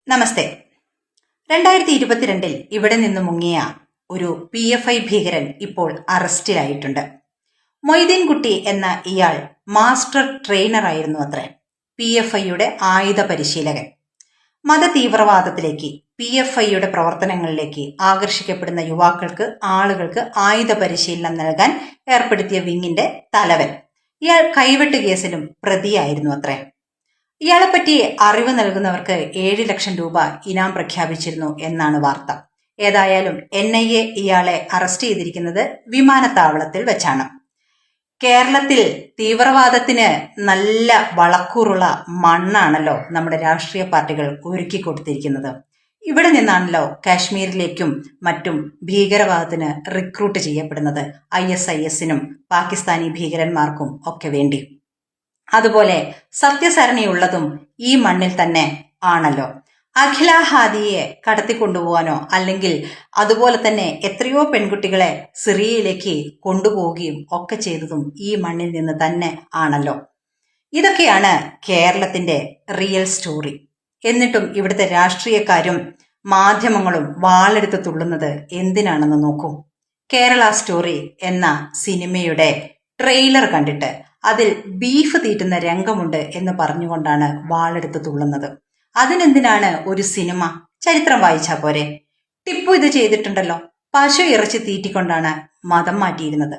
നമസ്തേ. 2022 ഇവിടെ നിന്ന് മുങ്ങിയ ഒരു PFI ഭീകരൻ ഇപ്പോൾ അറസ്റ്റിലായിട്ടുണ്ട്. മൊയ്തീൻകുട്ടി എന്ന ഇയാൾ മാസ്റ്റർ ട്രെയിനർ ആയിരുന്നു അത്രേ. PFIയുടെ ആയുധ പരിശീലകൻ. മതതീവ്രവാദത്തിലേക്ക് PFIയുടെ പ്രവർത്തനങ്ങളിലേക്ക് ആകർഷിക്കപ്പെടുന്ന യുവാക്കൾക്ക് ആളുകൾക്ക് ആയുധ പരിശീലനം നൽകാൻ ഏർപ്പെടുത്തിയ വിങ്ങിന്റെ തലവൻ. ഇയാൾ കൈവെട്ട് കേസിലും പ്രതിയായിരുന്നു അത്രേ. ഇയാളെപ്പറ്റി അറിവ് നൽകുന്നവർക്ക് 7 ലക്ഷം രൂപ ഇനാം പ്രഖ്യാപിച്ചിരുന്നു എന്നാണ് വാർത്ത. ഏതായാലും NIA ഇയാളെ അറസ്റ്റ് ചെയ്തിരിക്കുന്നത് വിമാനത്താവളത്തിൽ വെച്ചാണ്. കേരളത്തിൽ തീവ്രവാദത്തിന് നല്ല വളക്കൂറുള്ള മണ്ണാണല്ലോ നമ്മുടെ രാഷ്ട്രീയ പാർട്ടികൾ ഒരുക്കി കൊടുത്തിരിക്കുന്നത്. ഇവിടെ നിന്നാണല്ലോ കാശ്മീരിലേക്കും മറ്റും ഭീകരവാദത്തിന് റിക്രൂട്ട് ചെയ്യപ്പെടുന്നത്, ISISനും പാകിസ്ഥാനി ഭീകരന്മാർക്കും ഒക്കെ വേണ്ടി. അതുപോലെ സത്യസരണിയുള്ളതും ഈ മണ്ണിൽ തന്നെ ആണല്ലോ. അഖില ഹാദിയെ കടത്തിക്കൊണ്ടുപോകാനോ അല്ലെങ്കിൽ അതുപോലെ തന്നെ എത്രയോ പെൺകുട്ടികളെ സിറിയയിലേക്ക് കൊണ്ടുപോവുകയും ഒക്കെ ചെയ്തതും ഈ മണ്ണിൽ നിന്ന് തന്നെ ആണല്ലോ. ഇതൊക്കെയാണ് കേരളത്തിന്റെ റിയൽ സ്റ്റോറി. എന്നിട്ടും ഇവിടുത്തെ രാഷ്ട്രീയക്കാരും മാധ്യമങ്ങളും വാളെടുത്ത് തുള്ളുന്നത് എന്തിനാണെന്ന് നോക്കൂ. കേരള സ്റ്റോറി എന്ന സിനിമയുടെ ട്രെയിലർ കണ്ടിട്ട് അതിൽ ബീഫ് തീറ്റുന്ന രംഗമുണ്ട് എന്ന് പറഞ്ഞുകൊണ്ടാണ് വാളെടുത്ത് തുള്ളുന്നത്. അതിനെന്തിനാണ് ഒരു സിനിമ? ചരിത്രം വായിച്ചാ പോരെ? ടിപ്പു ഇത് ചെയ്തിട്ടുണ്ടല്ലോ. പശു ഇറച്ചി തീറ്റിക്കൊണ്ടാണ് മതം മാറ്റിയിരുന്നത്.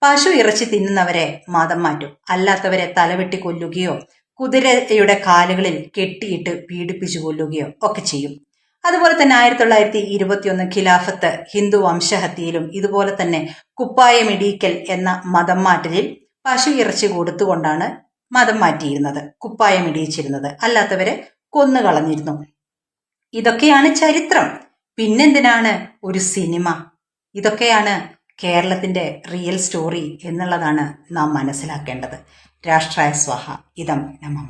പശു ഇറച്ചി തിന്നുന്നവരെ മതം മാറ്റും, അല്ലാത്തവരെ തലവെട്ടി കൊല്ലുകയോ കുതിരയുടെ കാലുകളിൽ കെട്ടിയിട്ട് പീഡിപ്പിച്ചു കൊല്ലുകയോ ഒക്കെ ചെയ്യും. അതുപോലെ തന്നെ 1921 ഖിലാഫത്ത് ഹിന്ദു വംശഹത്യയിലും ഇതുപോലെ തന്നെ കുപ്പായമിടീക്കൽ എന്ന മതം മാറ്റലിൽ പശു ഇറച്ചി കൊടുത്തുകൊണ്ടാണ് മതം മാറ്റിയിരുന്നത്, കുപ്പായം ഇടിയിച്ചിരുന്നത്, അല്ലാത്തവരെ കൊന്നുകളഞ്ഞിരുന്നു. ഇതൊക്കെയാണ് ചരിത്രം. പിന്നെന്തിനാണ് ഒരു സിനിമ? ഇതൊക്കെയാണ് കേരളത്തിന്റെ റിയൽ സ്റ്റോറി എന്നുള്ളതാണ് നാം മനസ്സിലാക്കേണ്ടത്. രാഷ്ട്രായ സ്വാഹ ഇദം നമഃ.